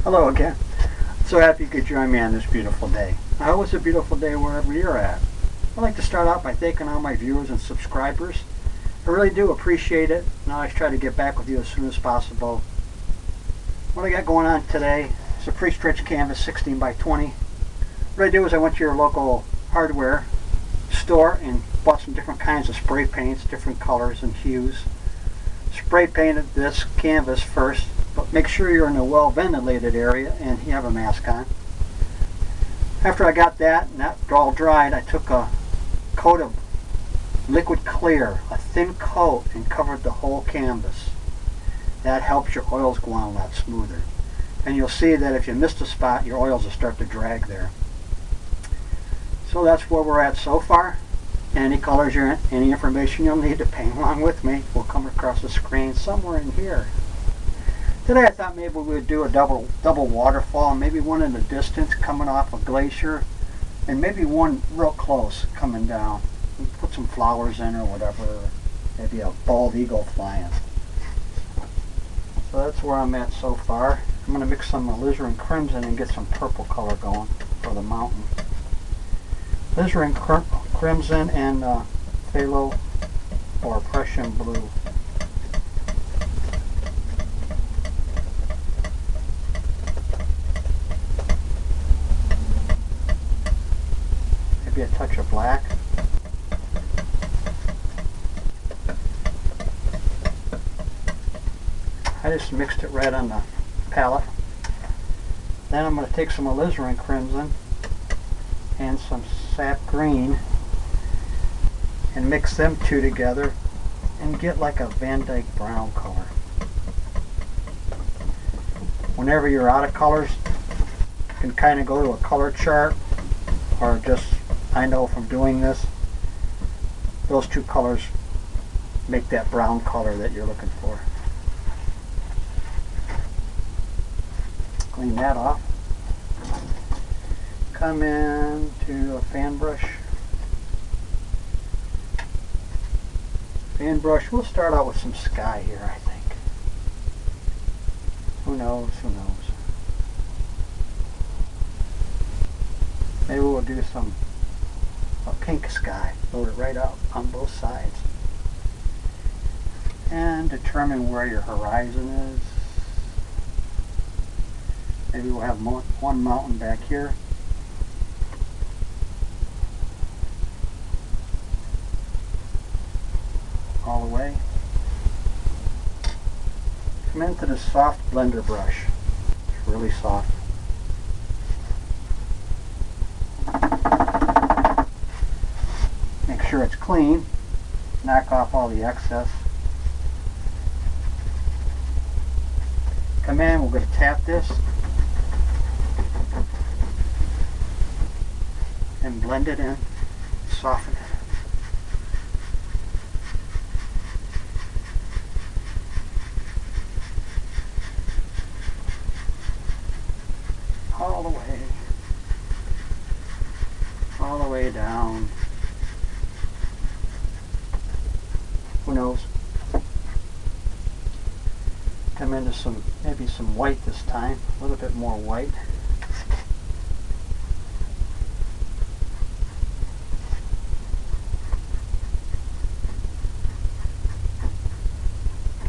Hello again. So happy you could join me on this beautiful day. I hope it's a beautiful day wherever you're at. I'd like to start out by thanking all my viewers and subscribers. I really do appreciate it, and I always try to get back with you as soon as possible. What I got going on today is a pre-stretched canvas 16 by 20. What I do is I went to your local hardware store and bought some different kinds of spray paints, different colors and hues. Spray painted this canvas first, but make sure you're in a well ventilated area and you have a mask on. After I got that and that all dried, I took a coat of liquid clear, a thin coat, and covered the whole canvas. That helps your oils go on a lot smoother. And you'll see that if you missed a spot, your oils will start to drag there. So that's where we're at so far. Any colors you're in, any information you'll need to paint along with me will come across the screen somewhere in here. Today I thought maybe we would do a double waterfall, maybe one in the distance coming off a glacier, and maybe one real close coming down. Put some flowers in or whatever, maybe a bald eagle flying. So that's where I'm at so far. I'm going to mix some alizarin crimson and get some purple color going for the mountain. Alizarin crimson and phthalo or Prussian blue. Maybe a touch of black. I just mixed it right on the palette. Then I'm going to take some alizarin crimson and some sap green and mix them two together and get like a Van Dyke brown color. Whenever you're out of colors, you can kind of go to a color chart, or just, I know from doing this, those two colors make that brown color that you're looking for. Clean that off. Come in to a fan brush. Fan brush, we'll start out with some sky here, I think. Who knows, who knows. Maybe we'll do a pink sky. Load it right up on both sides. And determine where your horizon is. Maybe we'll have one mountain back here. All the way. Come into the soft blender brush. It's really soft. Make sure it's clean. Knock off all the excess. Come in, we're going to tap this and blend it in, soften it. All the way down. Who knows? Come into maybe some white this time, a little bit more white.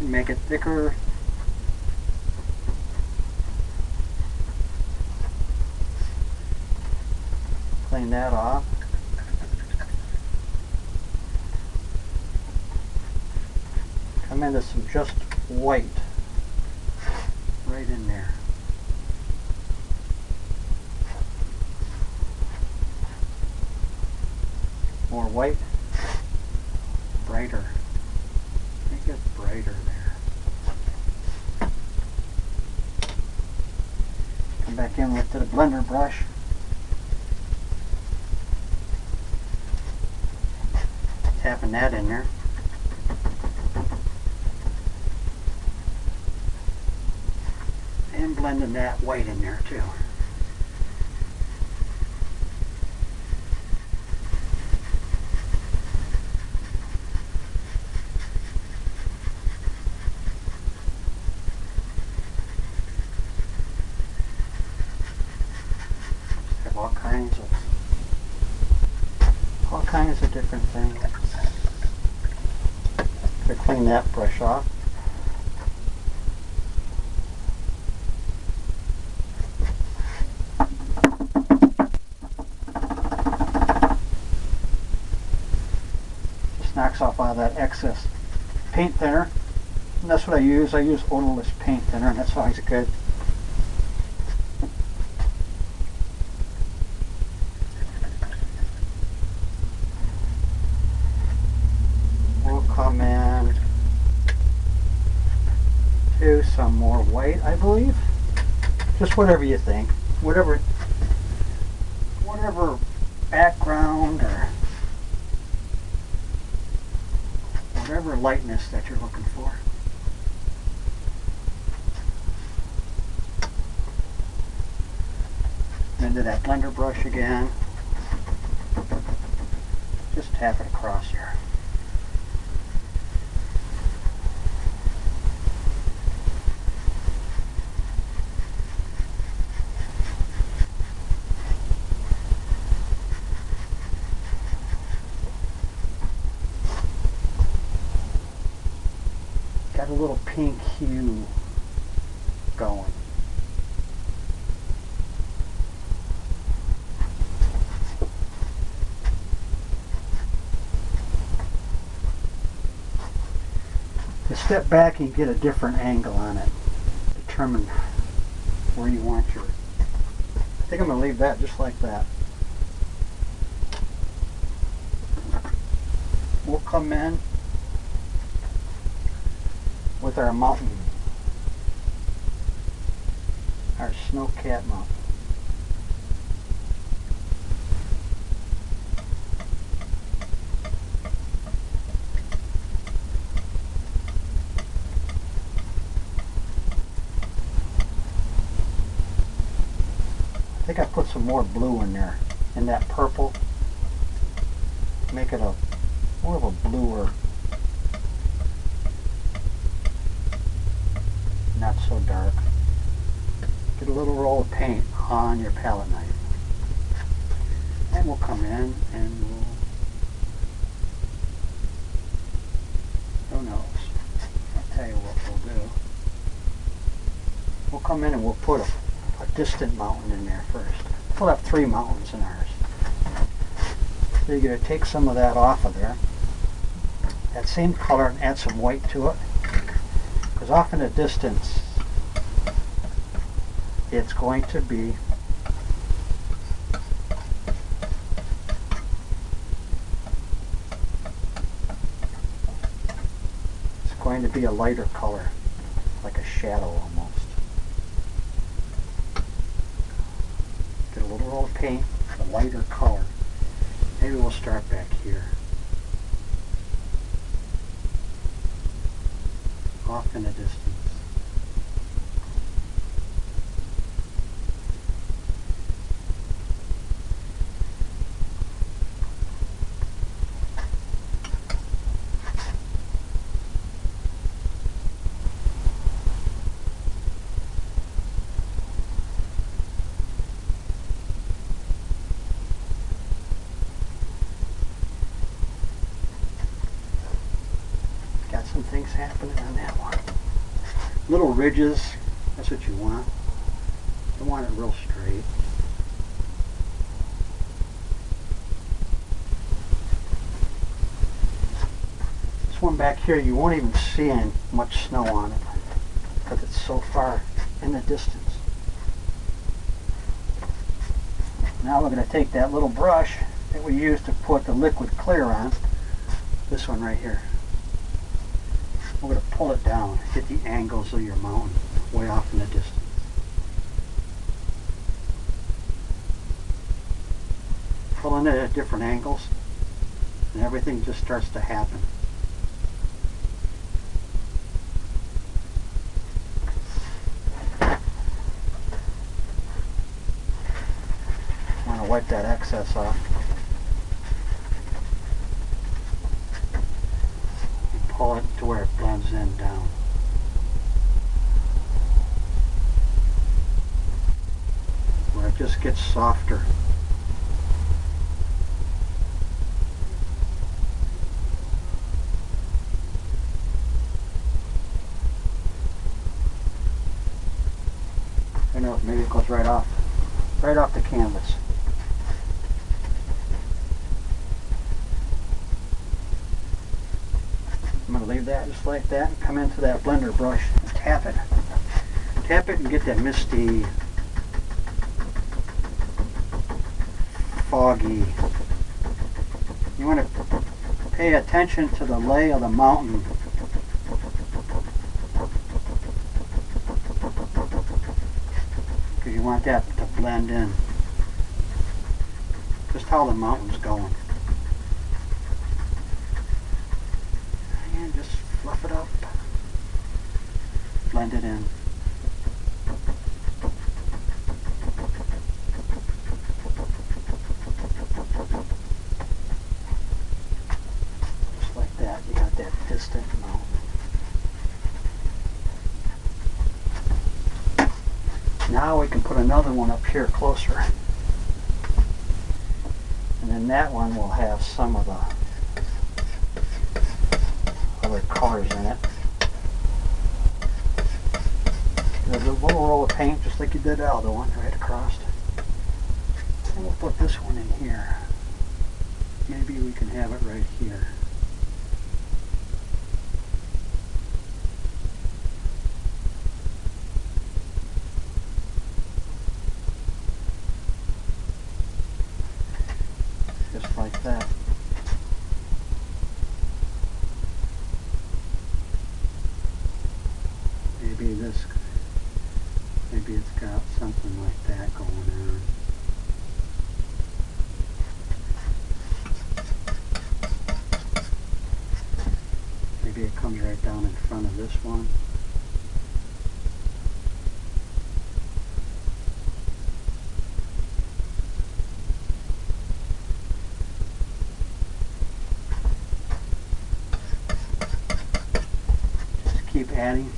Make it thicker. Clean that off. Come into some just white right in there. More white, brighter. Make it brighter there. Come back in with the blender brush. Tapping that in there. And blending that white in there too. different things. To clean that brush off. Just knocks off all that excess paint thinner. And that's what I use. I use odorless paint thinner, and that's always good. We'll come in to some more white, I believe. Just whatever you think. Whatever background or whatever lightness that you're looking for. Into that blender brush again. Just tap it across here. Got a little pink hue going. You step back and you get a different angle on it. Determine where you want your... I think I'm going to leave that just like that. We'll come in with our mountain. Our snow-capped mountain. I think I put some more blue in there, in that purple. Make it a more of a bluer, not so dark. Get a little roll of paint on your palette knife. And we'll come in and we'll, who knows, I'll tell you what we'll do. We'll come in and we'll put a distant mountain in there first. We'll have 3 mountains in ours. So you're going to take some of that off of there. That same color and add some white to it. Because off in the distance, it's going to be a lighter color, like a shadow almost. Get a little roll of paint, a lighter color. Maybe we'll start back here. Off in the distance. Some things happening on that one. Little ridges, that's what you want. You want it real straight. This one back here, you won't even see much snow on it because it's so far in the distance. Now we're going to take that little brush that we used to put the liquid clear on, this one right here. We're going to pull it down, hit the angles of your mountain way off in the distance. Pulling it at different angles, and everything just starts to happen. I want to wipe that excess off. Pull it to where it blends in down. Where it just gets softer. Who knows, maybe it goes right off the canvas. I'm going to leave that just like that and come into that blender brush and tap it. Tap it and get that misty, foggy. You want to pay attention to the lay of the mountain. Because you want that to blend in. Just how the mountain's going. And just fluff it up. Blend it in. Just like that. You got that distant mountain. Now we can put another one up here closer. And then that one will have some of the other colors in it. There's a little roll of paint just like you did the other one, right across. And we'll put this one in here. Maybe we can have it right here. Just like that. Maybe it's got something like that going on. Maybe it comes right down in front of this one. Just keep adding.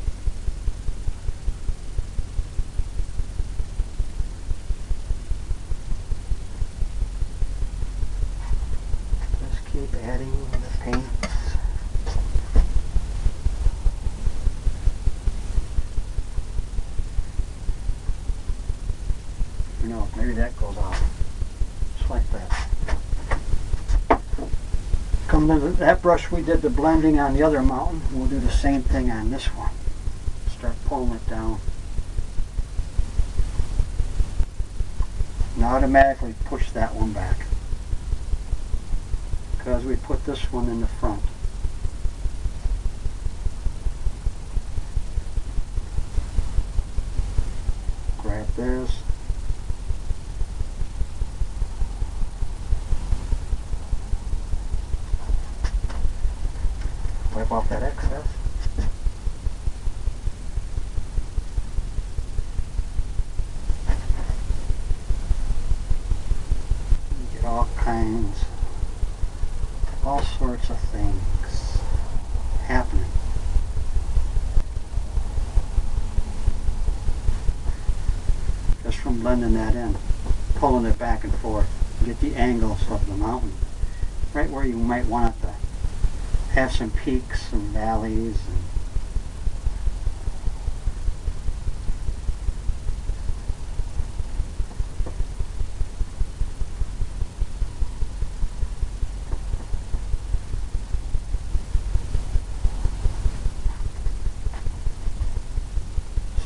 Keep adding the paints. Who knows, maybe that goes off. Just like that. Come to that brush we did the blending on the other mountain, we'll do the same thing on this one. Start pulling it down. And automatically push that one back. Because we put this one in the front. Grab this. Wipe off that excess. Get all kinds. All sorts of things happening. Just from blending that in, pulling it back and forth, get the angles of the mountain. Right where you might want it to have some peaks and valleys.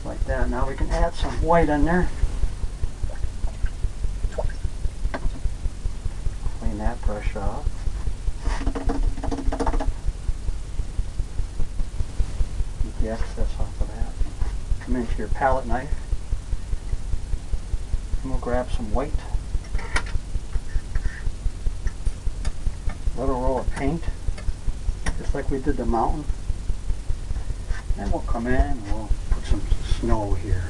Like that. Now we can add some white in there. Clean that brush off. Get the excess off of that. Come into your palette knife. And we'll grab some white. Little roll of paint. Just like we did the mountain. And we'll come in and we'll put some snow here.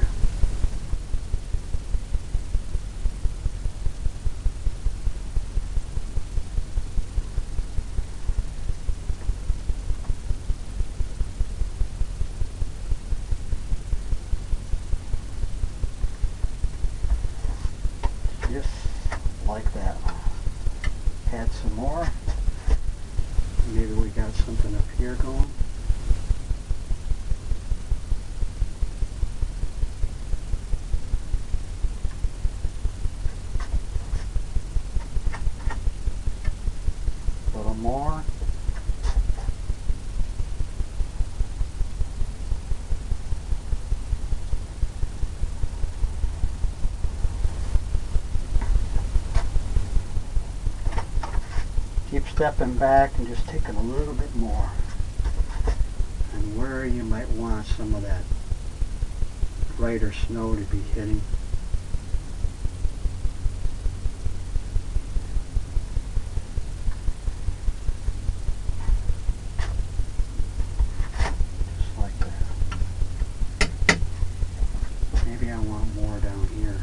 Just like that. Add some more. Maybe we got something up here going. Keep stepping back and just taking a little bit more. And where you might want some of that brighter snow to be hitting. Just like that. Maybe I want more down here.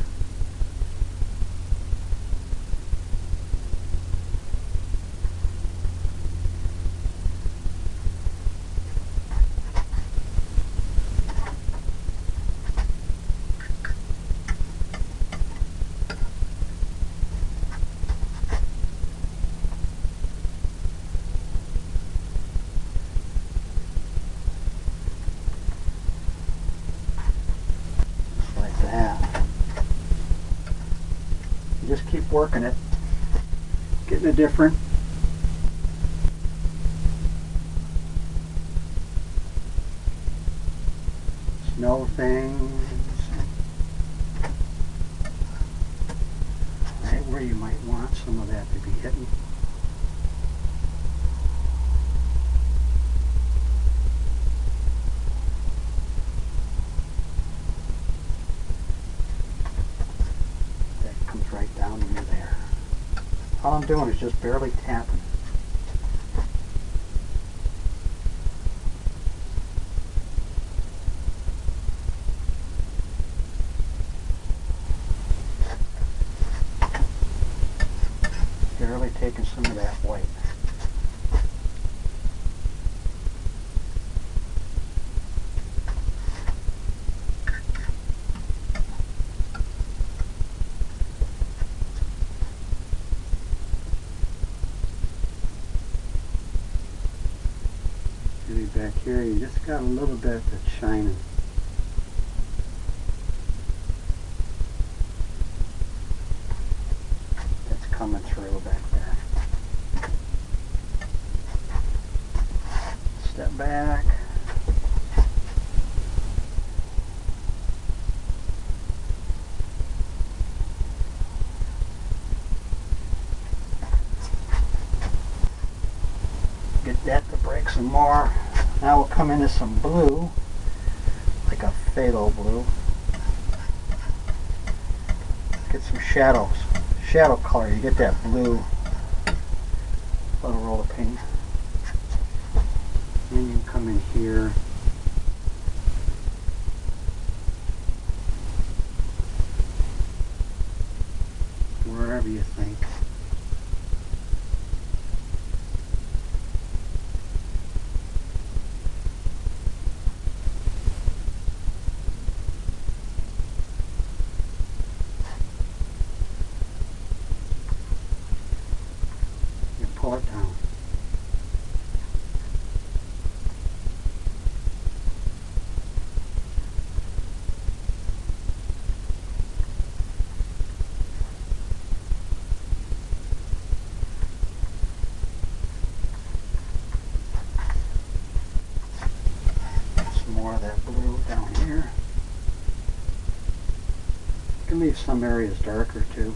Just keep working it, getting a different snow things, right where you might want some of that to be hitting. Right down into there. All I'm doing is just barely tapping. Barely taking some of that white. Maybe back here you just got a little bit that's shining. That's coming through back there. Step back. Get that to break some more. Now we'll come into some blue, like a phthalo blue. Get some shadows, shadow color. You get that blue. Little roll of paint. And you can come in here. Wherever you think. Pull it down. Some more of that blue down here. You can leave some areas darker too.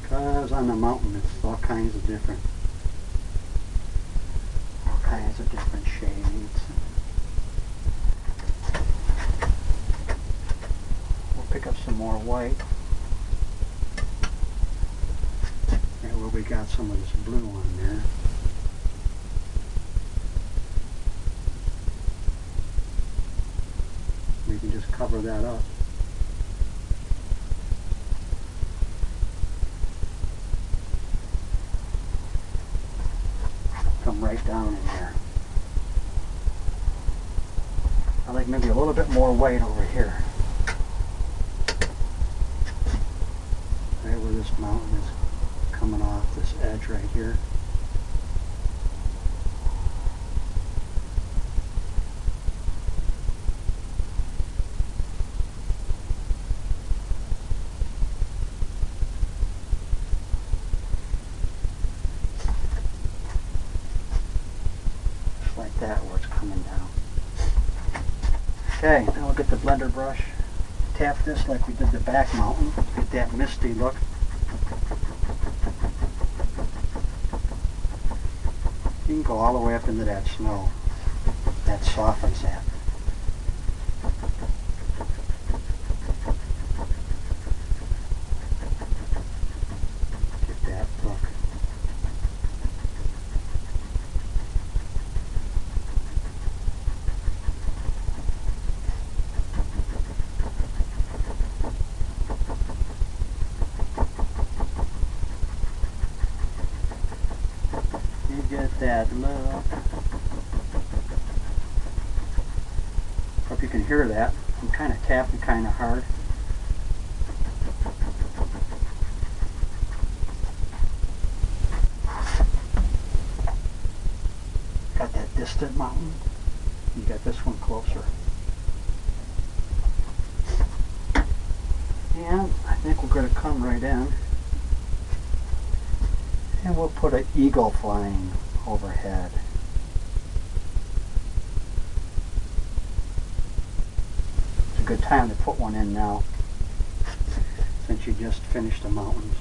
Because on the mountain it's all kinds of different shades. We'll pick up some more white. Right where we got some of this blue on there. We can just cover that up. Come right down in there. I like maybe a little bit more white over here. Right where this mountain is coming off this edge right here. Like that where it's coming down. Okay, now we'll get the blender brush. tap this like we did the back mountain. Get that misty look. You can go all the way up into that snow. That softens that. Get that look. You get that look. Hope you can hear that. I'm kind of tapping kind of hard. Got that distant mountain. You got this one closer. And I think we're going to come right in. And we'll put an eagle flying overhead. It's a good time to put one in now, since you just finished the mountains.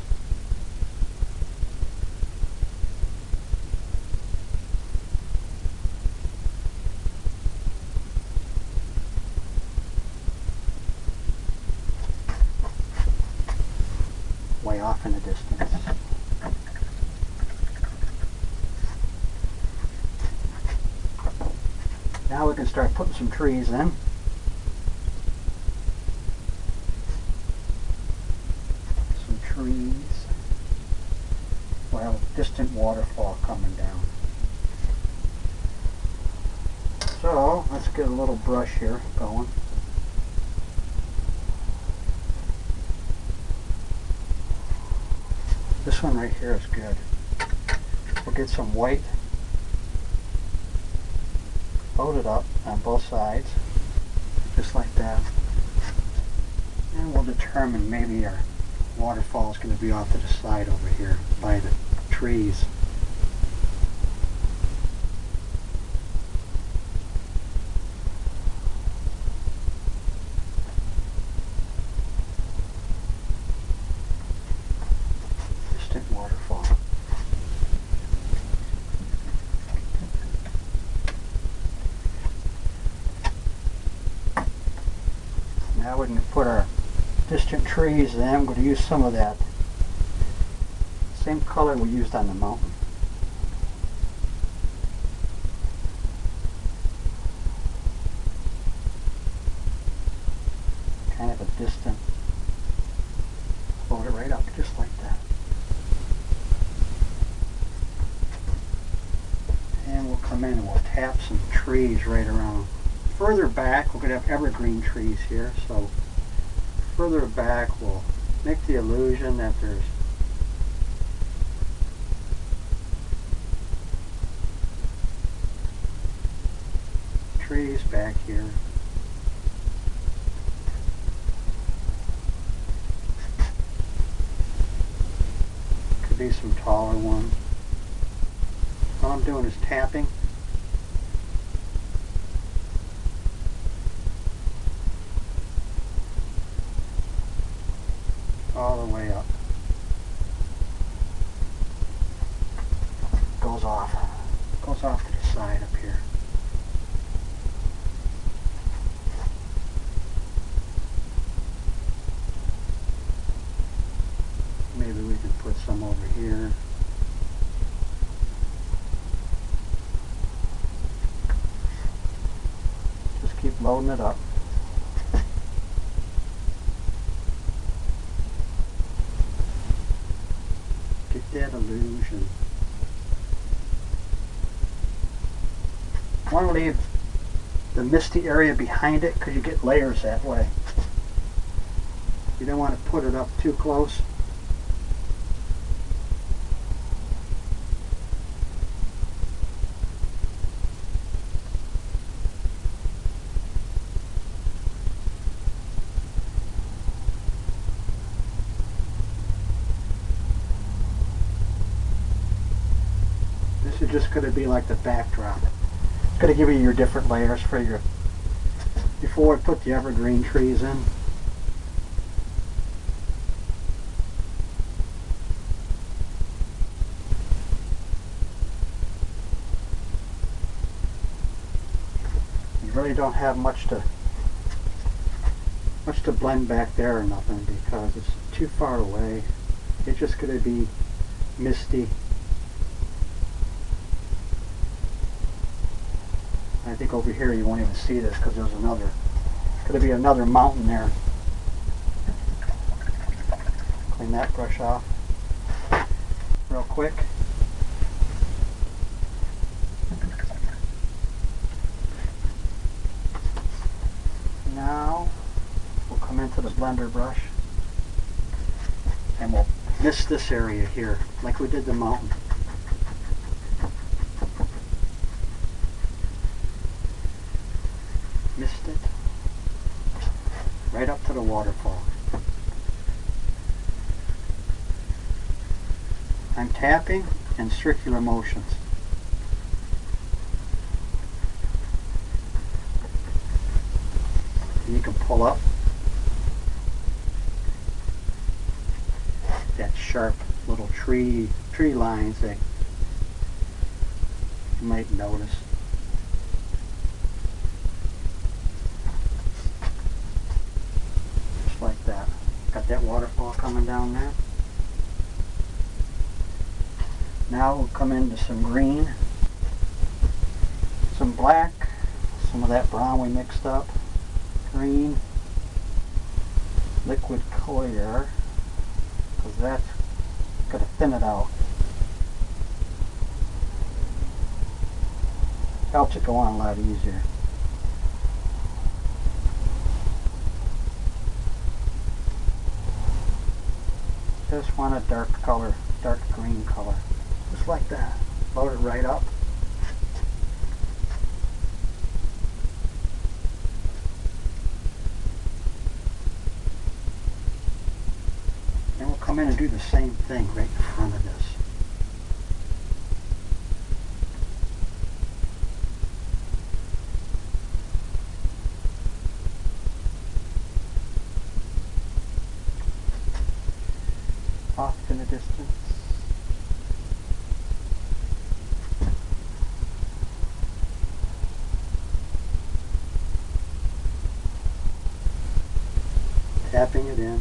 Way off in the distance. Now we can start putting some trees in. Some trees. We'll have a distant waterfall coming down. So let's get a little brush here going. This one right here is good. We'll get some white. Load it up on both sides, just like that. And we'll determine maybe our waterfall is going to be off to the side over here by the trees. Distant waterfall. Now we're going to put our distant trees in. I'm going to use some of that same color we used on the mountain. Kind of a distant. Load it right up just like that. And we'll come in and we'll tap some trees right around. Further back, we're going to have evergreen trees here, so further back we'll make the illusion that there's trees back here. Could be some taller ones. All I'm doing is tapping. All the way up. Goes off to the side up here. Maybe we can put some over here. Just keep loading it up. That illusion. I want to leave the misty area behind it because you get layers that way. You don't want to put it up too close. This is just going to be like the backdrop. It's going to give you your different layers for your, before I put the evergreen trees in. You really don't have much to blend back there or nothing because it's too far away. It's just going to be misty. I think over here you won't even see this because there's going to be another mountain there. Clean that brush off real quick. Now we'll come into the blender brush and we'll mist this area here like we did the mountain. Mist it right up to the waterfall. I'm tapping in circular motions. And you can pull up that sharp little tree lines that you might notice. Just like that. Got that waterfall coming down there. Now we'll come into some green, some black, some of that brown we mixed up, green, liquid clear, because that's going to thin it out. Helps it go on a lot easier. Just want a dark color, dark green color. Just like that. Load it right up. And we'll come in and do the same thing right in front of this. Off in the distance. Tapping it in.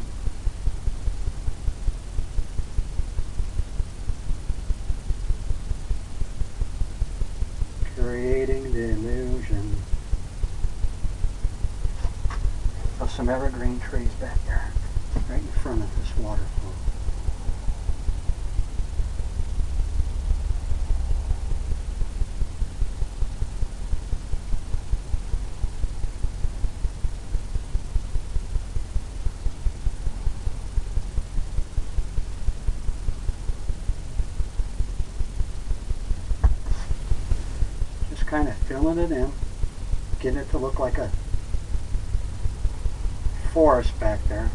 Creating the illusion of some evergreen trees back there, right in front of this waterfall. Kind of filling it in, getting it to look like a forest back there.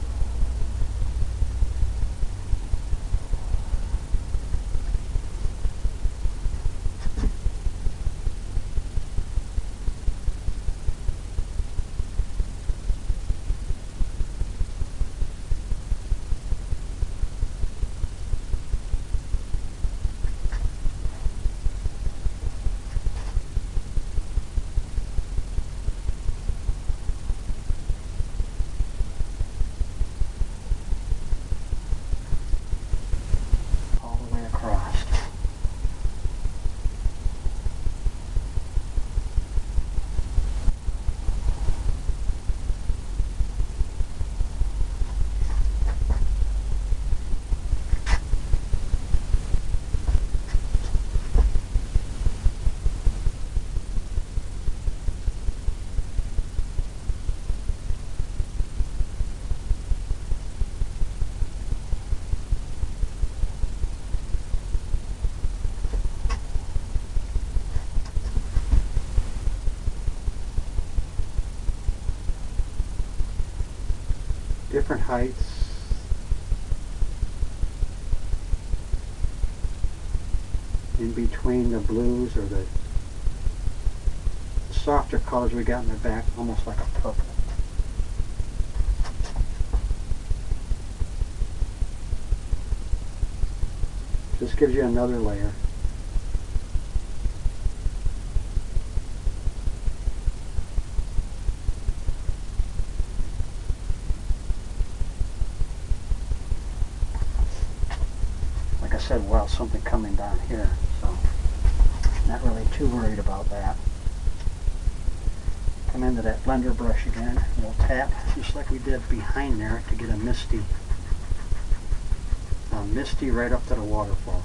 Different heights. In between the blues or the softer colors we got in the back, almost like a purple. Just gives you another layer. said, well, something coming down here, so not really too worried about that. Come into that blender brush again, and we'll tap just like we did behind there to get a misty right up to the waterfall.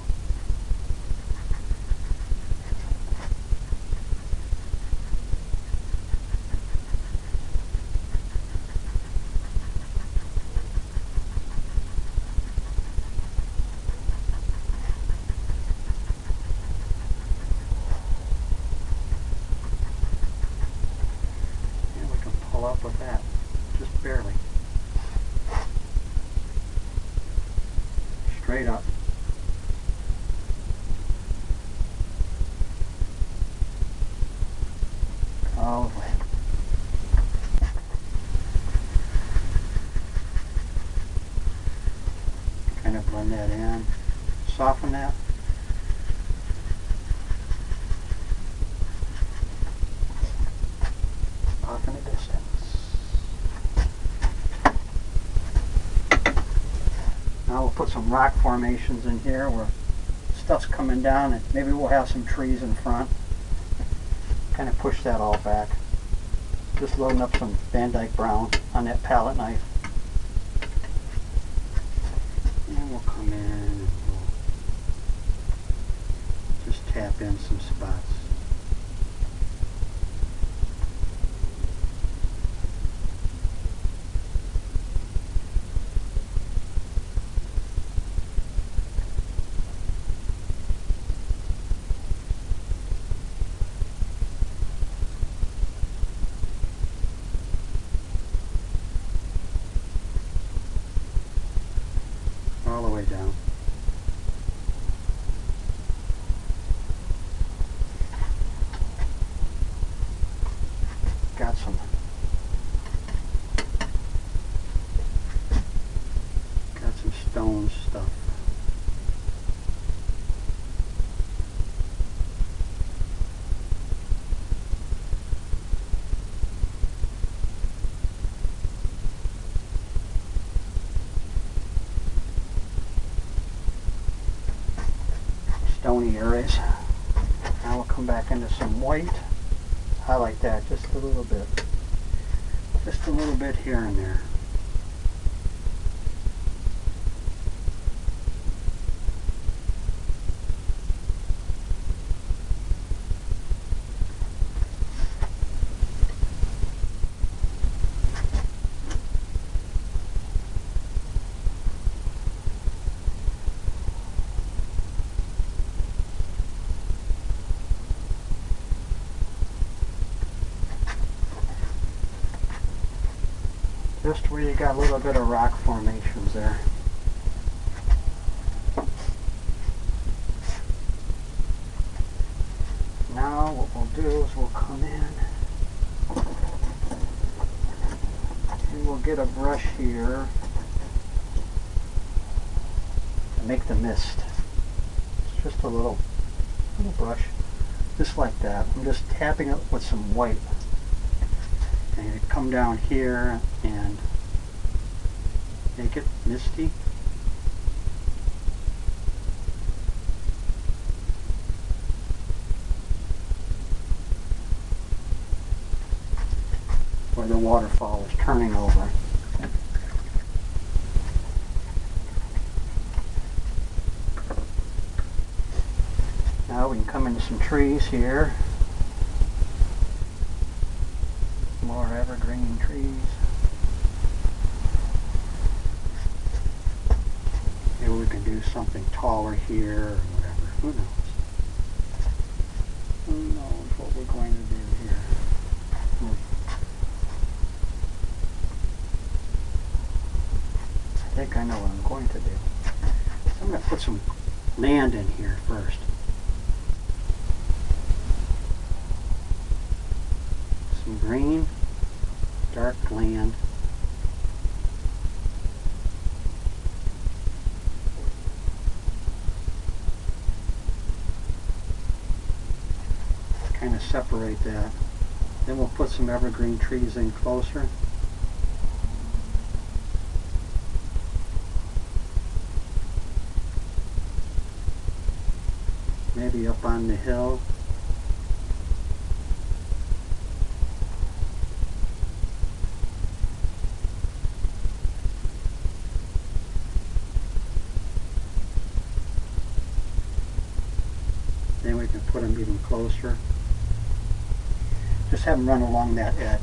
Up with that, just barely. Straight up. All the way. Kind of blend that in, soften that. Off in the distance. Now we'll put some rock formations in here where stuff's coming down, and maybe we'll have some trees in front. Kind of push that all back. Just loading up some Van Dyke Brown on that palette knife. And we'll come in and we'll just tap in some spots. All the way down. Got some stone stuff. Stony areas. Now we'll come back into some white. Highlight that just a little bit. Just a little bit here and there. Just where you got a little bit of rock formations there. Now what we'll do is we'll come in and we'll get a brush here and make the mist. It's just a little brush, just like that. I'm just tapping it with some white. And you come down here and make it misty. Where the waterfall is turning over. Now we can come into some trees here. More evergreen trees. Maybe we can do something taller here or whatever. Who knows? Who knows what we're going to do here? I think I know what I'm going to do. I'm going to put some land in here first. Some green, dark land. Kind of separate that. Then we'll put some evergreen trees in closer. maybe up on the hill. Then we can put them even closer. Just have them run along that edge.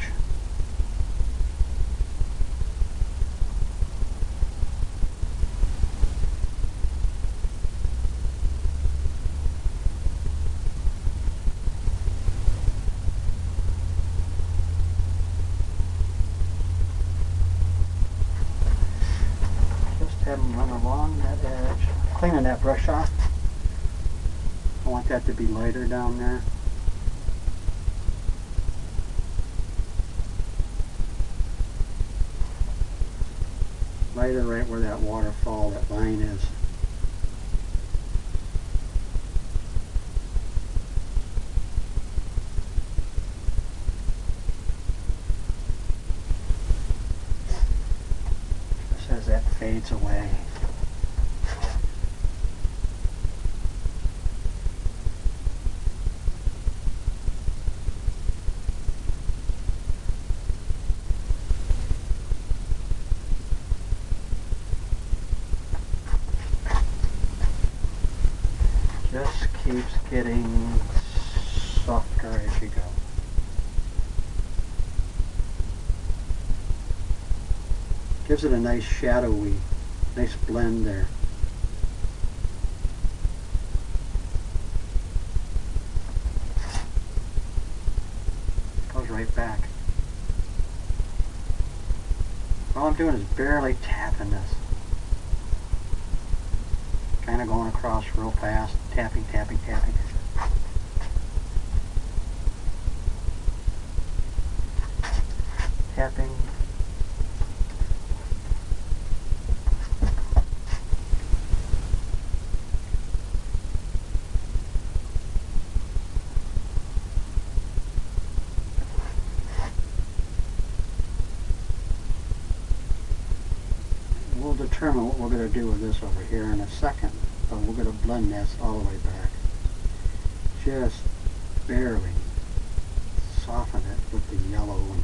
Just have them run along that edge. Cleaning that brush off. I want that to be lighter down there. Lighter right where that waterfall, that line is. Just as that fades away. Just keeps getting softer as you go. Gives it a nice shadowy, nice blend there. Goes right back. All I'm doing is barely tapping this. Kind of going across real fast, tapping, tapping, tapping. Tapping. We'll determine what we're going to do with this over here in a second, but we're going to blend this all the way back. Just barely soften it with the yellow and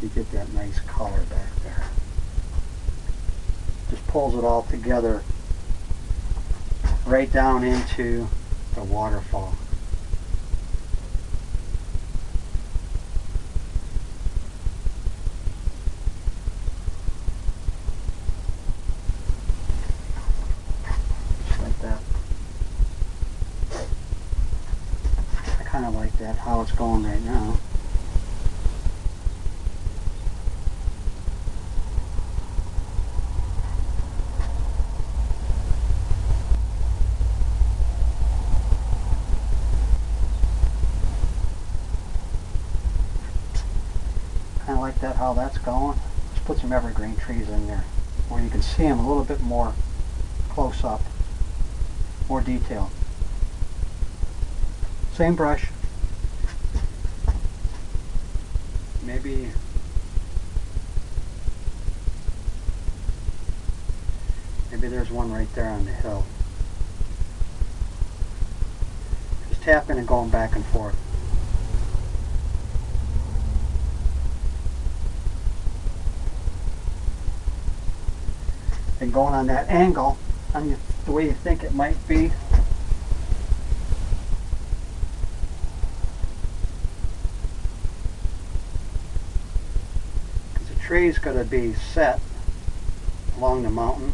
you get that nice color back there. Just pulls it all together right down into the waterfall. Kind of like that, how it's going right now. Kind of like that, how that's going. Let's put some evergreen trees in there where you can see them a little bit more close up, more detail. Same brush. Maybe there's one right there on the hill. Just tapping and going back and forth. And going on that angle, on the way you think it might be. Tree's going to be set along the mountain.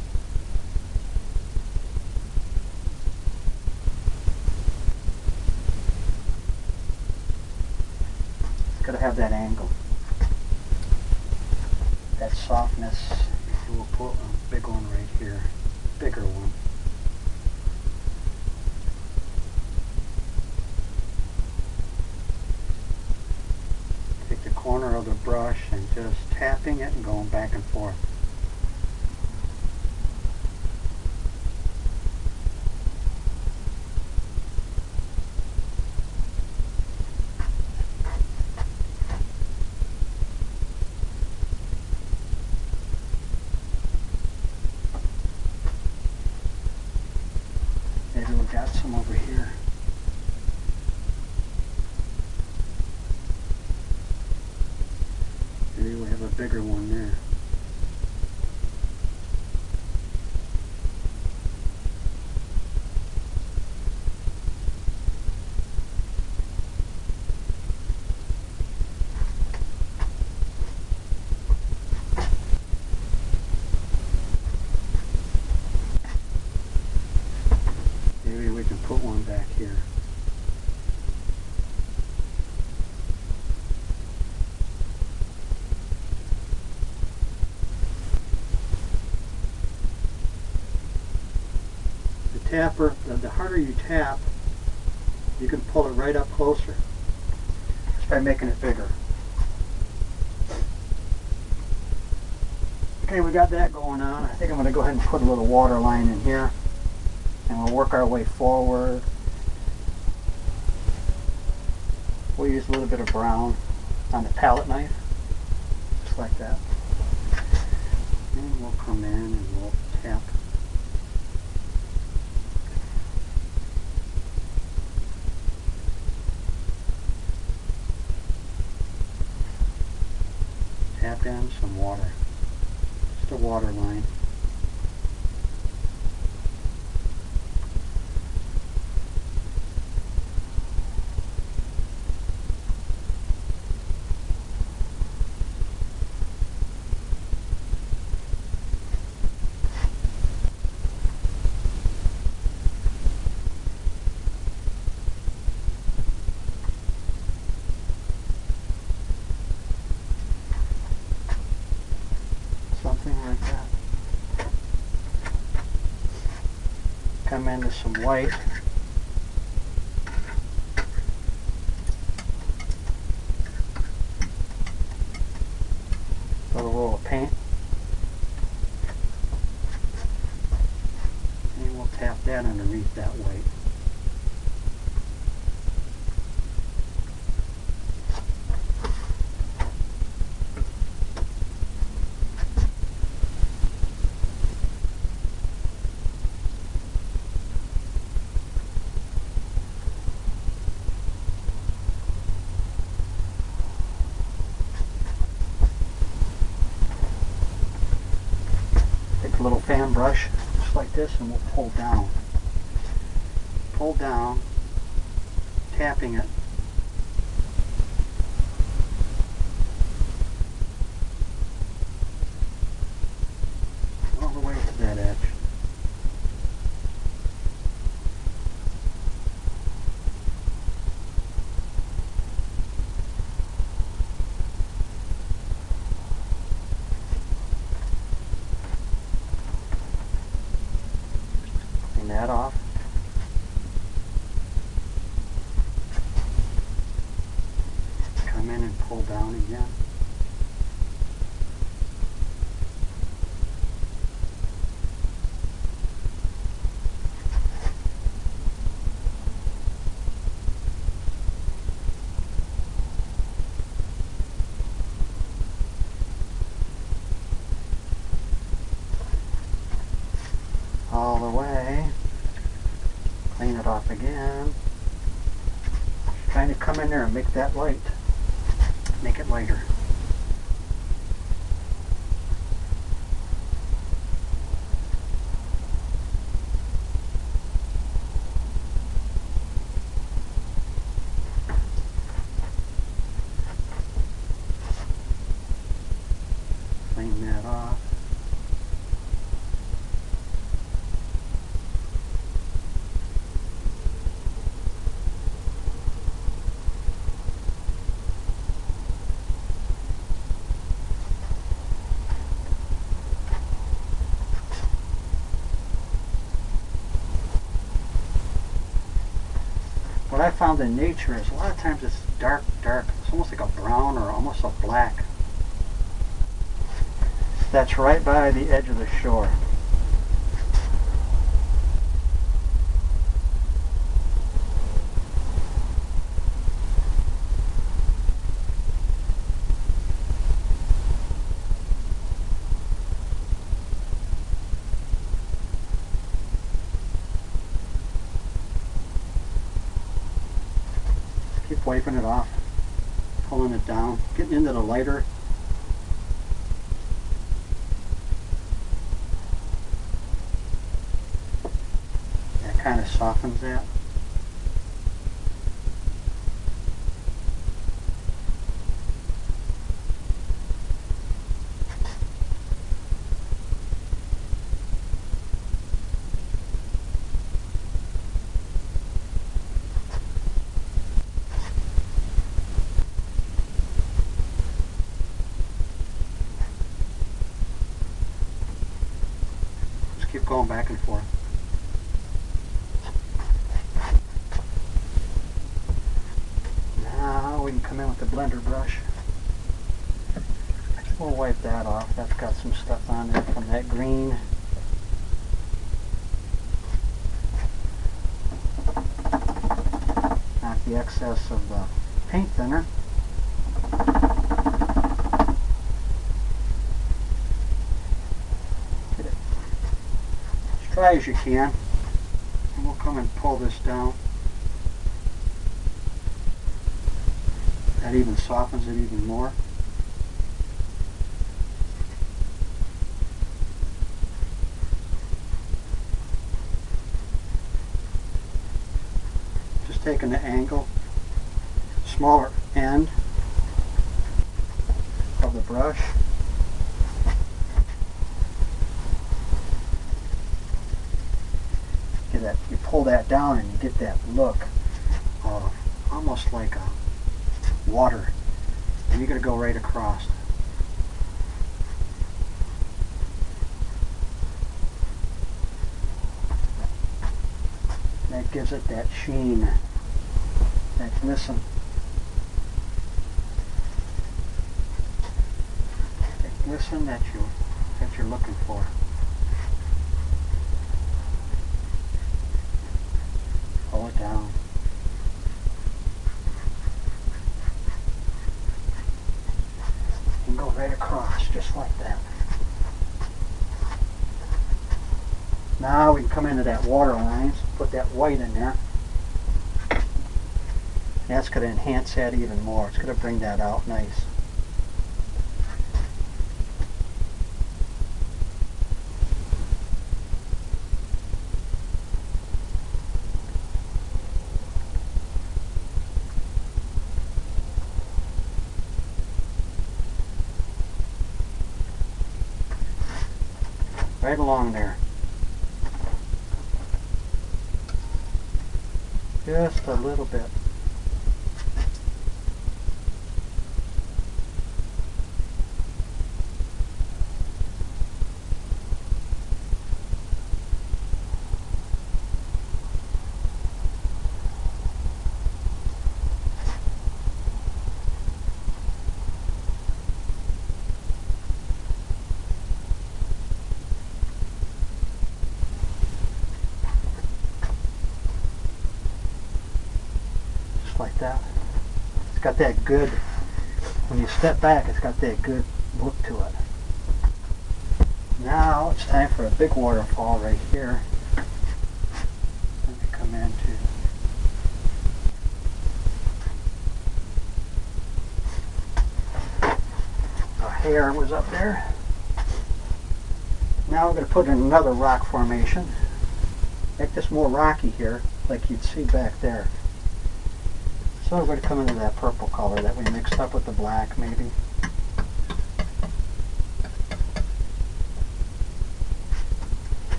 It's got to have that angle, that softness. We'll put a big one right here, bigger one. Take the corner of the brush and just tapping it and going back and forth. Maybe we got some over here. bigger one there. Maybe we can put one back here. Tapper, the harder you tap, you can pull it right up closer just by making it bigger. Okay, we got that going on. I think I'm going to go ahead and put a little water line in here, and we'll work our way forward. We'll use a little bit of brown on the palette knife, just like that. And we'll come in and we'll tap. Tap in some water, just a water line. Something like that. Come into some white. Put a roll of paint. And we'll tap that underneath that white. A little fan brush just like this, and we'll pull down, tapping it all the way to that edge. That off. Come in and pull down again. All the way. Clean it off again. Trying to come in there and make that light. Make it lighter. Clean that off. What I found in nature is a lot of times it's dark. It's almost like a brown or almost a black. That's right by the edge of the shore. Keep wiping it off, pulling it down, getting into the lighter Kind of softens that. Just keep going back and forth. Now we can come in with the blender brush. We'll wipe that off. That's got some stuff on there from that green. Knock the excess of the paint thinner. Get it as dry as you can. And we'll come and pull this down. That even softens it even more. Just taking the angle, smaller end of the brush. Get that, you pull that down and you get that look of almost like a water, and you're going to go right across. That gives it that sheen, that glisten. That glisten that you're looking for. Pull it down. And go right across, just like that. Now we can come into that water lines, put that white in there. That's going to enhance that even more. It's going to bring that out nice. Right along there. Just a little bit. Like that. It's got that good, when you step back, it's got that good look to it. Now it's time for a big waterfall right here. Let me come into our hair was up there. Now we're going to put in another rock formation. Make this more rocky here, like you'd see back there. So we're going to come into that purple color that we mixed up with the black, maybe.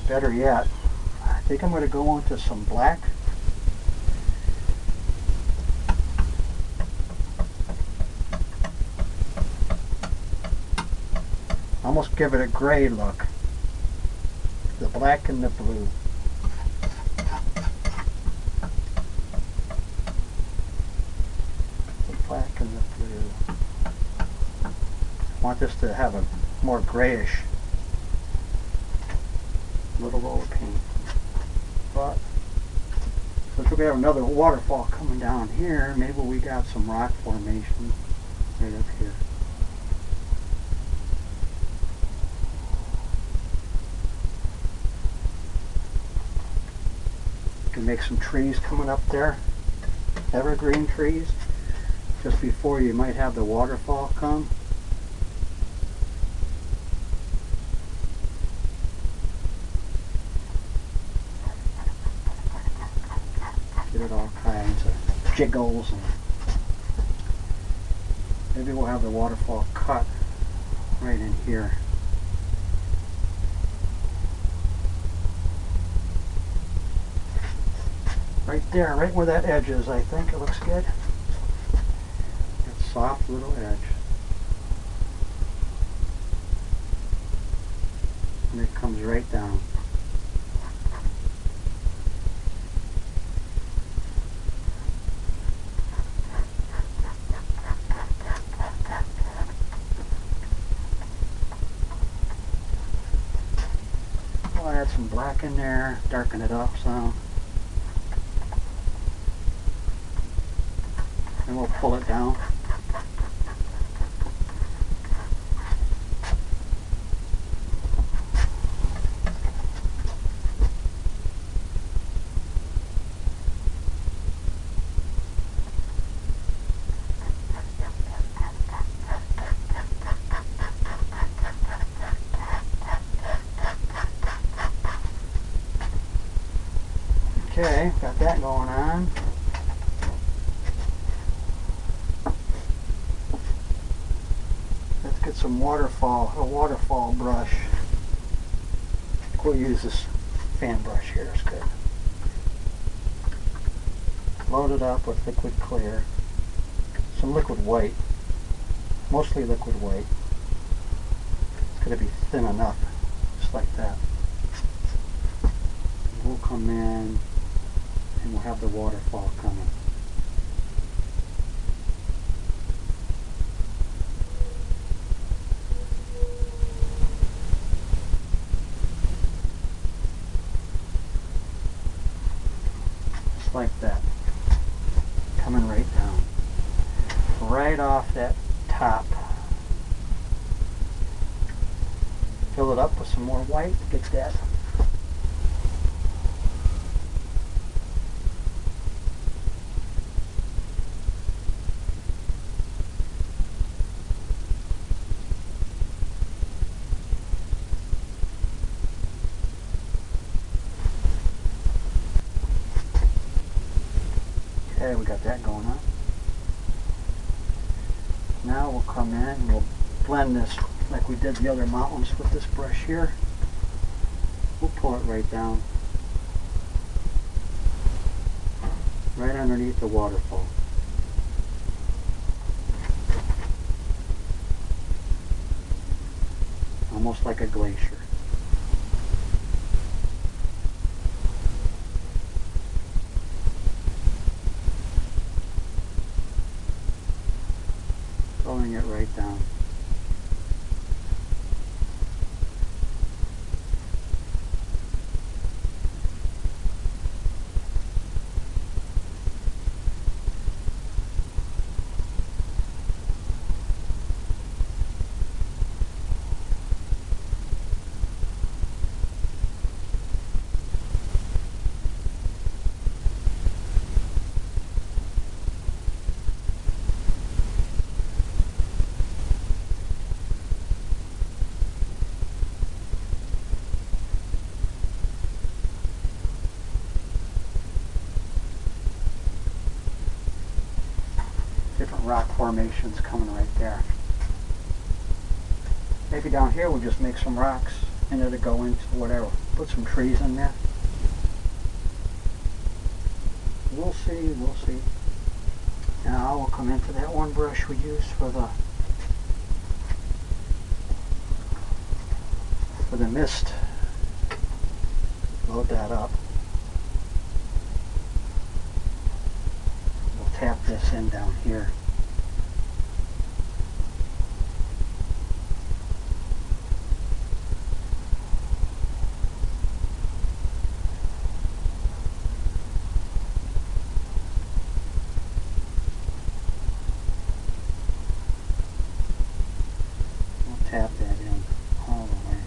Better yet, I think I'm going to go into some black. Almost give it a gray look. The black and the blue. Black and the blue. I want this to have a more grayish little roll of paint. But since we're going to have another waterfall coming down here, maybe we got some rock formation right up here. You can make some trees coming up there, evergreen trees. Just before you might have the waterfall come. kinds of jiggles, and maybe we'll have the waterfall cut right in here. Right there, right where that edge is, I think it looks good. That soft little edge. And it comes right down. I'll add some black in there, darken it up some. And we'll pull it down. Okay, got that going on. Let's get some a waterfall brush. We'll use this fan brush here, it's good. Load it up with liquid clear. Some liquid white, mostly liquid white. It's going to be thin enough, just like that. We'll come in and we'll have the waterfall coming. Just like that. Coming right down. Right off that top. Fill it up with some more white to get that. Okay, we got that going on. Now we'll come in and we'll blend this like we did the other mountains with this brush here. We'll pull it right down. Right underneath the waterfall. Almost like a glacier. Pulling it right down. Different rock formations coming right there. Maybe down here we'll just make some rocks and it'll go into whatever. Put some trees in there. We'll see, we'll see. Now we'll come into that one brush we used for the mist. Load that up. We'll tap this in down here. Tap that in all the way.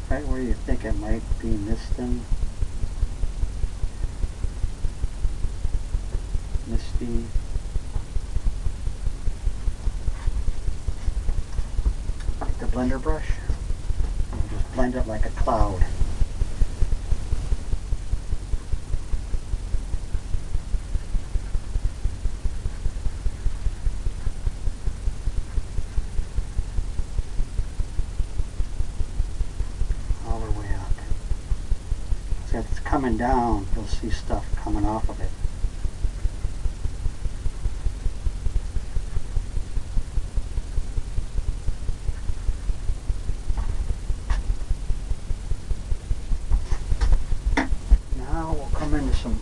Right where you think it might be misty. Like the blender brush. And just blend it like a cloud. coming down, you'll see stuff coming off of it. Now we'll come into some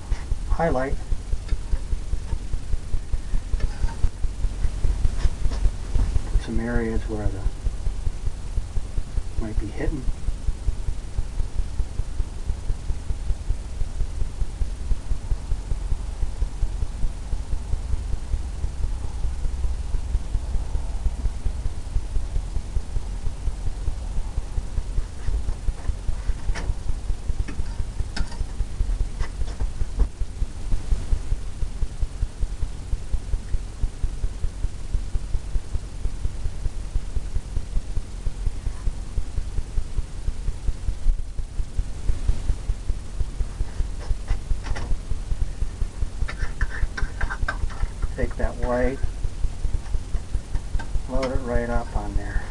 highlight. Some areas where the might be hitting. Take that white, load it right up on there.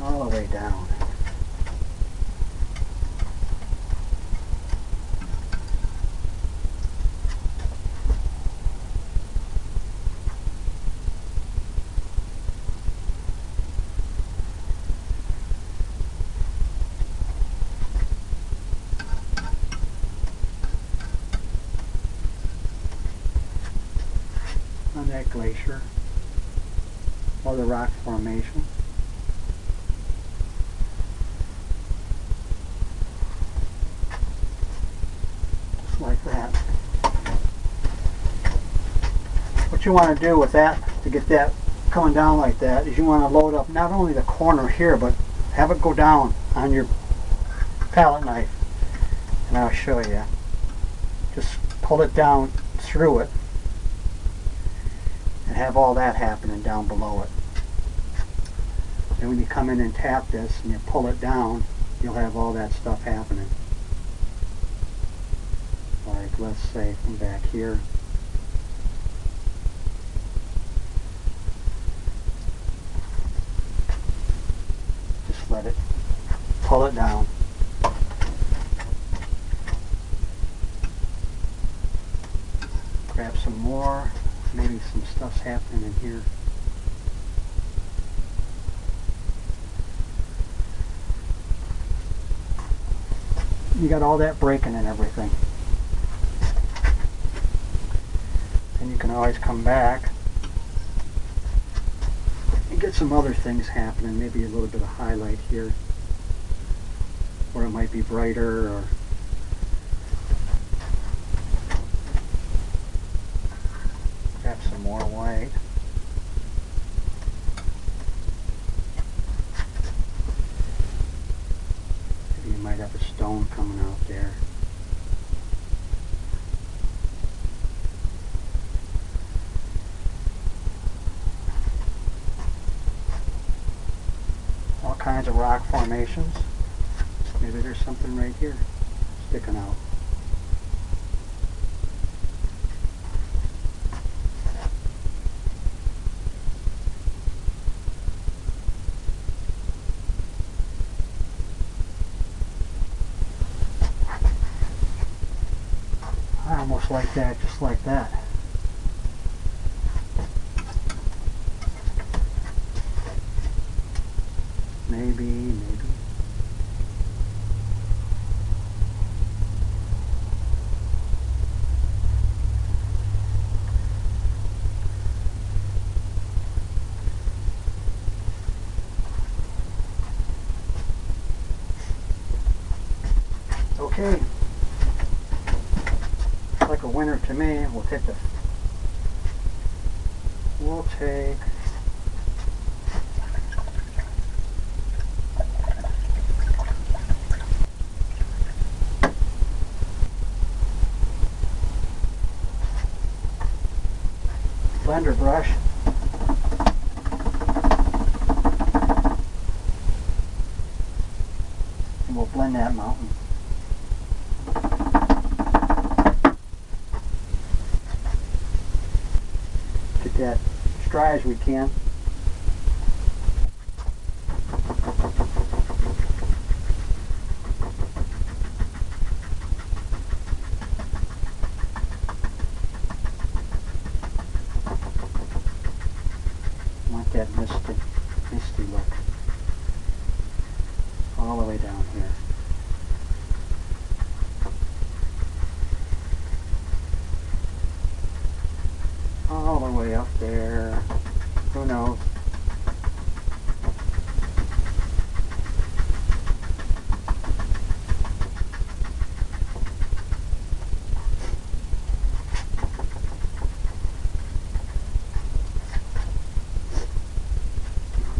All the way down. On that glacier or the rock formation. Just like that. What you want to do with that, to get that coming down like that, is you want to load up not only the corner here, but have it go down on your palette knife. And I'll show you. Just pull it down through it. And have all that happening down below it. And when you come in and tap this and you pull it down, you'll have all that stuff happening. Like, let's say from back here. Just let it pull it down. Grab some more. Maybe some stuff's happening in here. You got all that breaking and everything. And you can always come back and get some other things happening. Maybe a little bit of highlight here, where it might be brighter, or grab some more white. Maybe you might have a stone coming out there. All kinds of rock formations. Maybe there's something right here sticking out. I almost like that, just like that. Maybe. Okay. Like a winner to me. We'll take blender brush. And we'll blend that mountain. Get that as dry as we can. way down here. All the way up there. Who knows?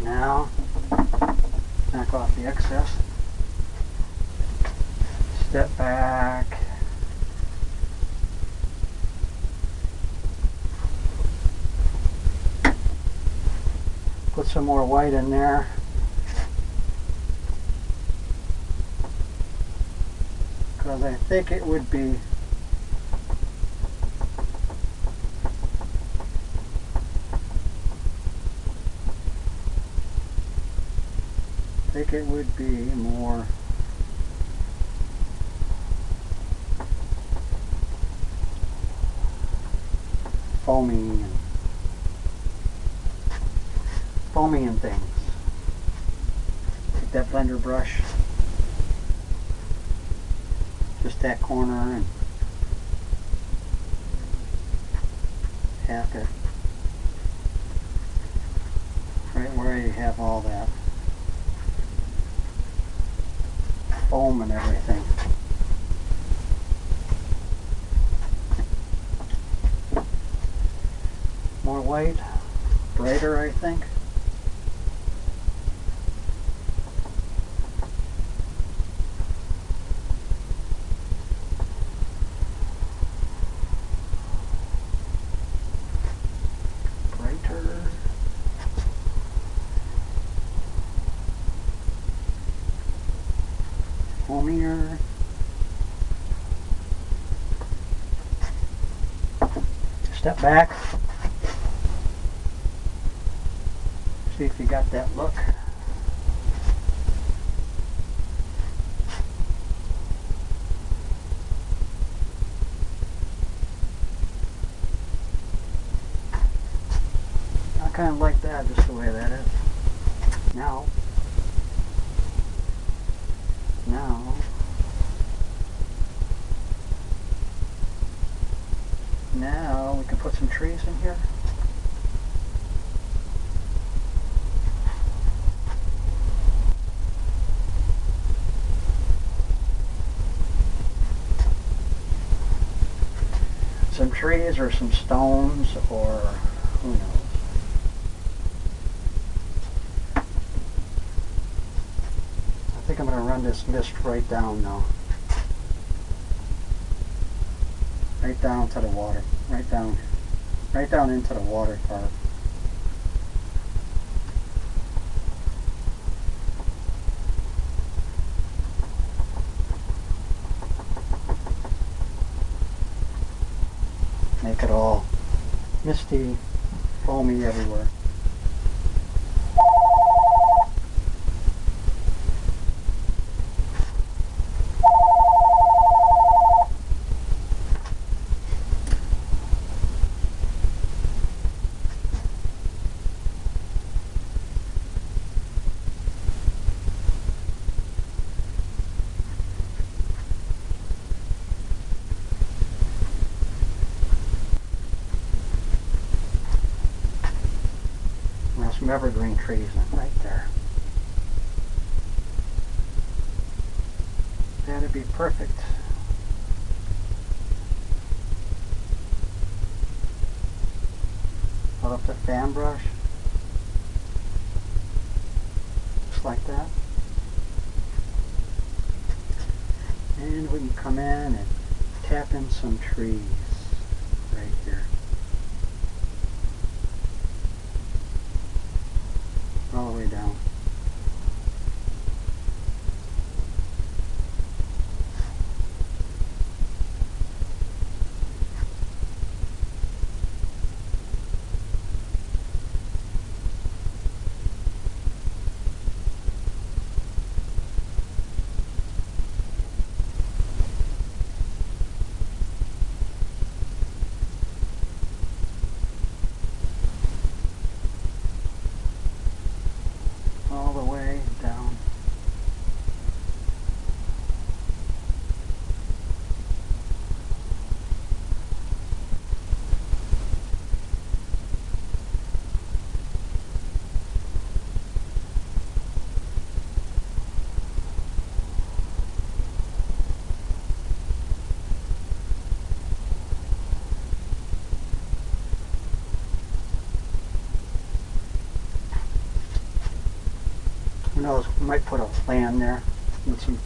Now, knock off the excess. Step back. Put some more white in there. Because I think it would be more foamy and things. Take that blender brush, just that corner, and tap it right where you have all that foam and everything. More white, brighter, I think. Brighter. Foamier. Step back. See if you got that look. I kind of like that, just the way that is. Now we can put some trees in here. Some trees or some stones, or who knows. I think I'm going to run this mist right down now. Right down to the water. Right down into the water part. Make it all misty, foamy everywhere. Some evergreen trees right there. That'd be perfect. Hold up the fan brush. Just like that. And we can come in and tap in some trees right here. All the way down. knows, we might put a land there with some,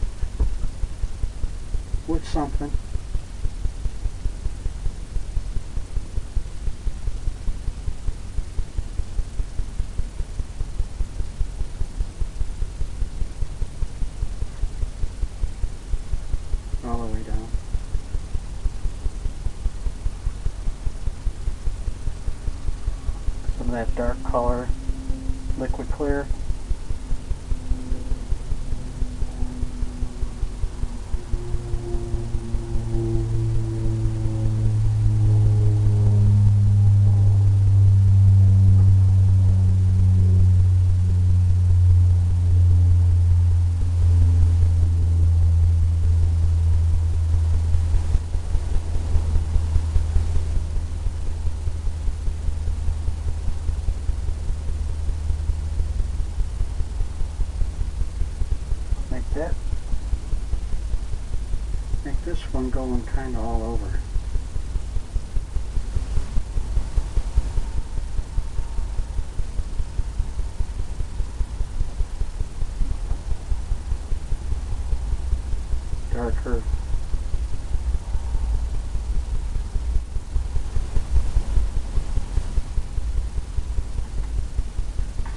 with something. All the way down. Some of that dark color, liquid clear. Like that. Make this one going kind of all over. Darker.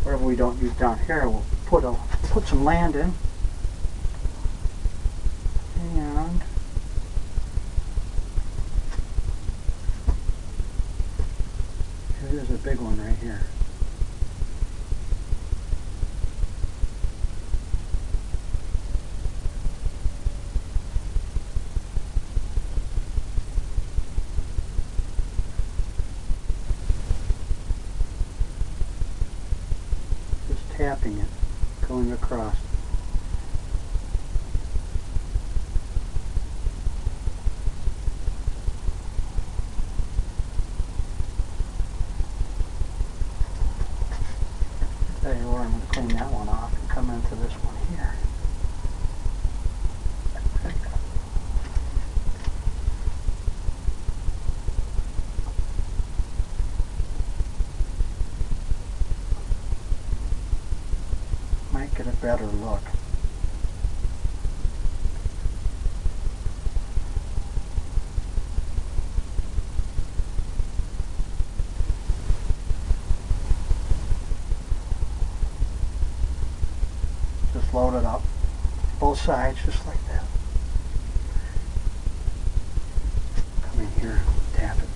Whatever we don't use down here, we'll put some land in. And here's a big one right here. Just tapping it, going across. Tell you where I'm going to clean that one off and come into this one here. Might get a better look. Just load it up, both sides, just like that. Come in here, tap it.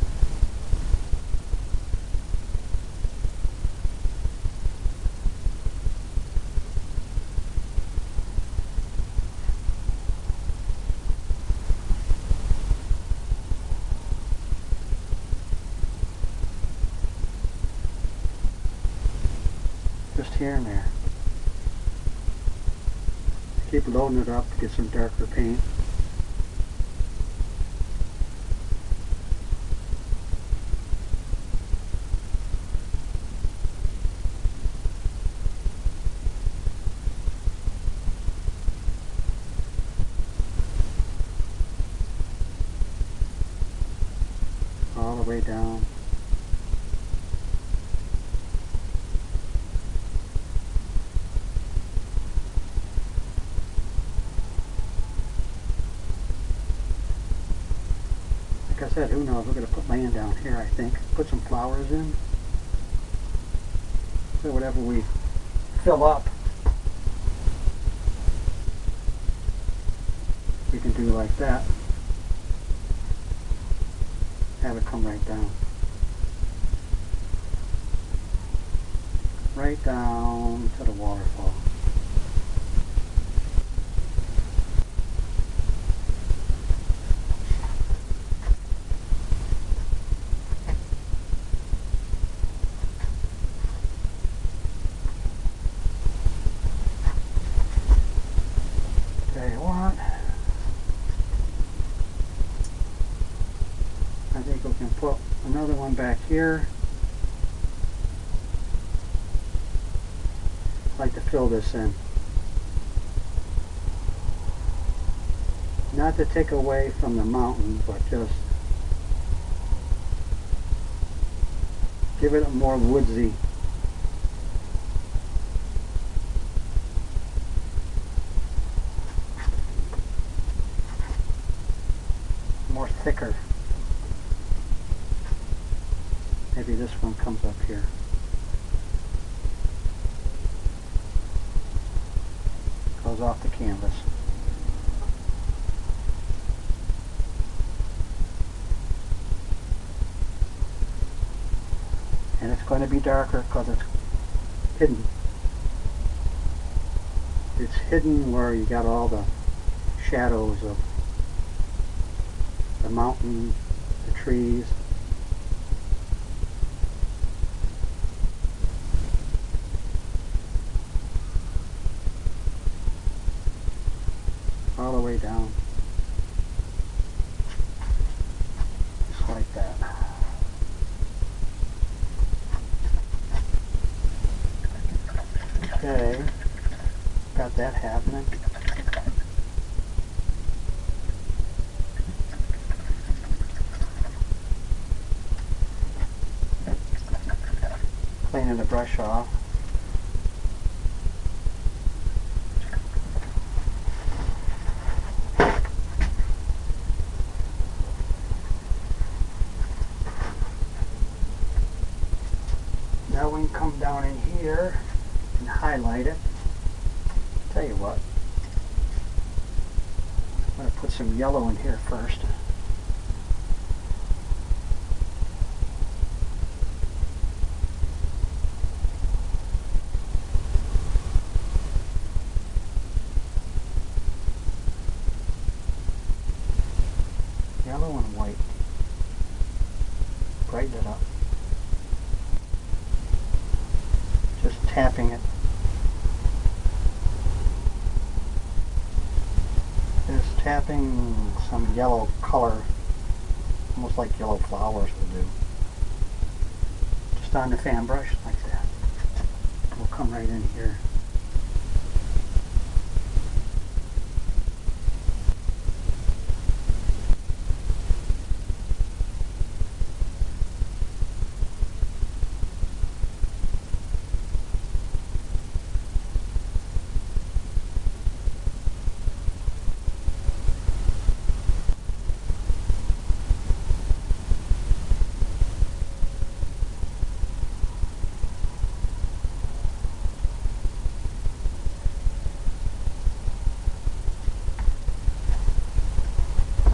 Just here and there. Keep loading it up to get some darker paint. All the way down. Like I said, who knows, we're going to put land down here, I think. Put some flowers in. So whatever we fill up, we can do like that. Have it come right down. Right down to the waterfall. Tell you what, I think we can put another one back here. I'd like to fill this in. Not to take away from the mountain, but just give it a more woodsy more thicker. Maybe this one comes up here. Goes off the canvas. And it's going to be darker because it's hidden. It's hidden where you got all the shadows of the mountain, the trees. All the way down. Just like that. Okay, got that happening. Cleaning the brush off. Now we can come down in here and highlight it. Tell you what, I'm going to put some yellow in here first. Yellow and white. Brighten it up. Just tapping it. Just tapping some yellow color, almost like yellow flowers will do. Just on the fan brush like that. We'll come right in here.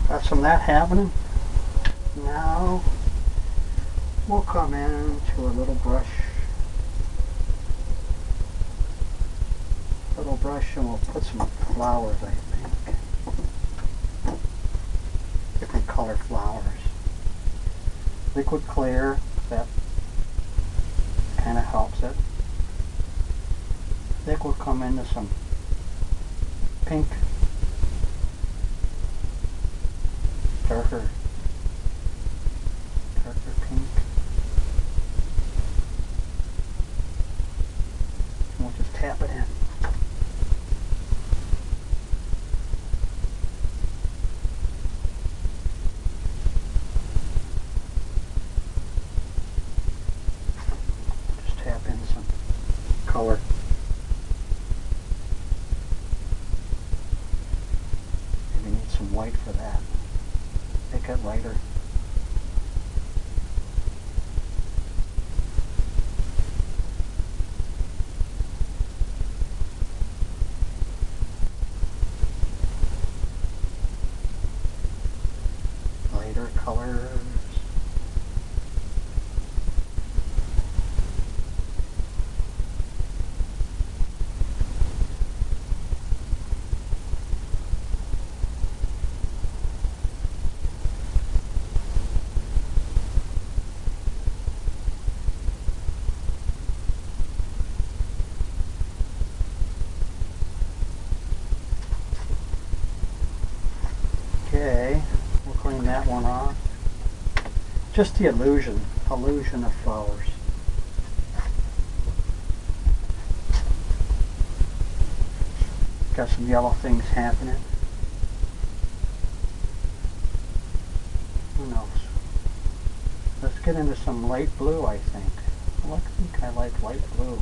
Got some of that happening. Now we'll come into a little brush. And we'll put some flowers, I think. Different color flowers. Liquid clear, that kind of helps it. I think we'll come into some pink. Darker pink. And we'll just tap it in. Just tap in some color. Maybe need some white for that. Make it lighter. Lighter colors. Okay, we'll clean that one off. Just the illusion of flowers. Got some yellow things happening. Who knows? Let's get into some light blue, I think. I think I like light blue.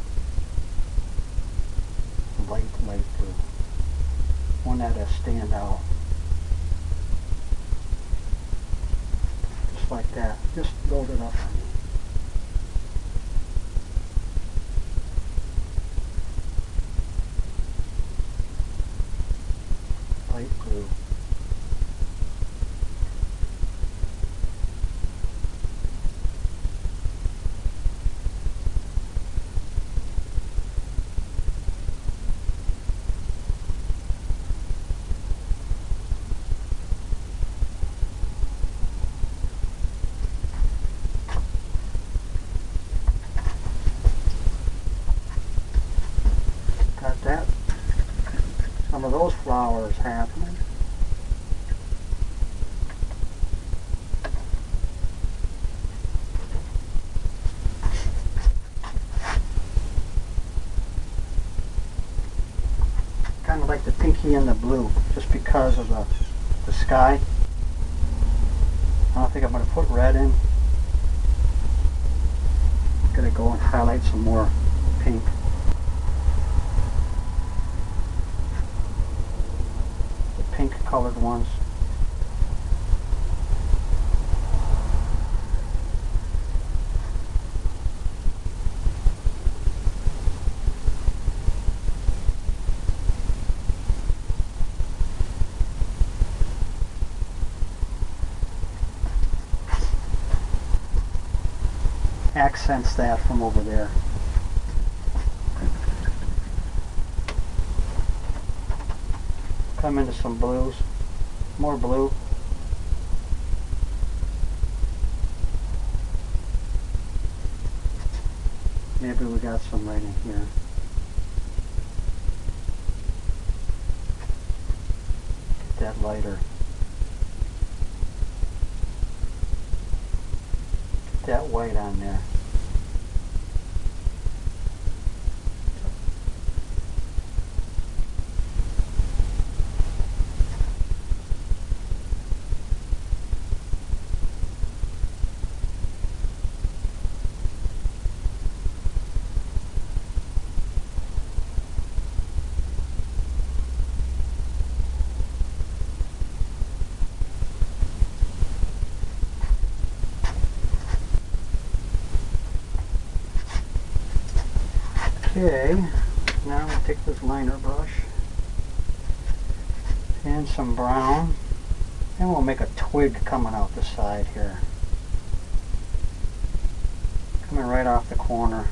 Light blue. One that'll stand out. like that. Just load it up. Light blue. Got that. Some of those flowers happening. Kind of like the pinky and the blue, just because of the sky. I don't think I'm going to put red in. I'm going to go and highlight some more pink. The pink colored ones. Accents that from over there. Come into some blues, more blue. Maybe we got some right in here. Get that lighter. Get that white on there. Okay, now we'll take this liner brush and some brown, and we'll make a twig coming out the side here. Coming right off the corner.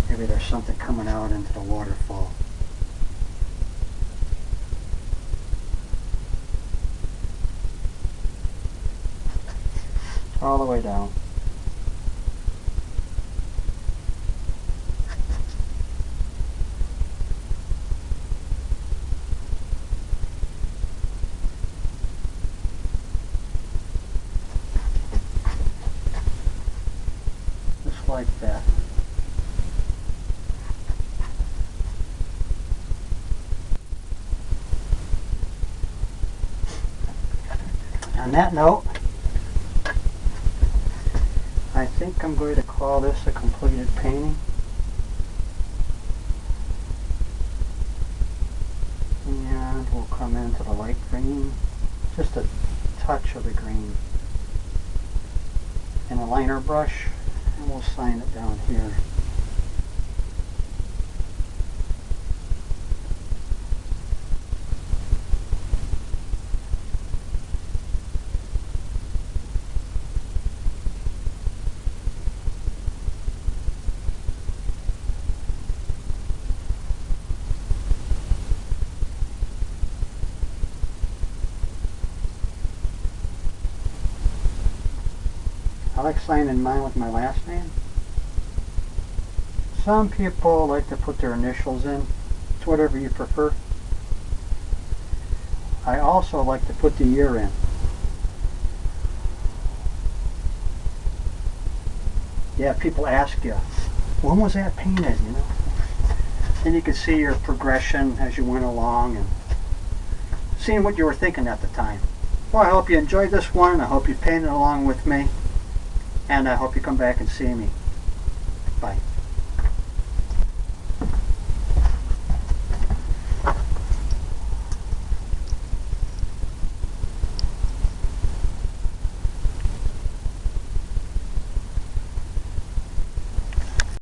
Maybe there's something coming out into the waterfall. All the way down. Just like that. On that note, I think I'm going to call this a completed painting. And we'll come into the light green, just a touch of the green, and a liner brush, and we'll sign it down here. I like signing mine with my last name. Some people like to put their initials in. It's whatever you prefer. I also like to put the year in. Yeah, people ask you, when was that painted, you know? Then you can see your progression as you went along and seeing what you were thinking at the time. Well, I hope you enjoyed this one. I hope you painted along with me. And I hope you come back and see me. Bye.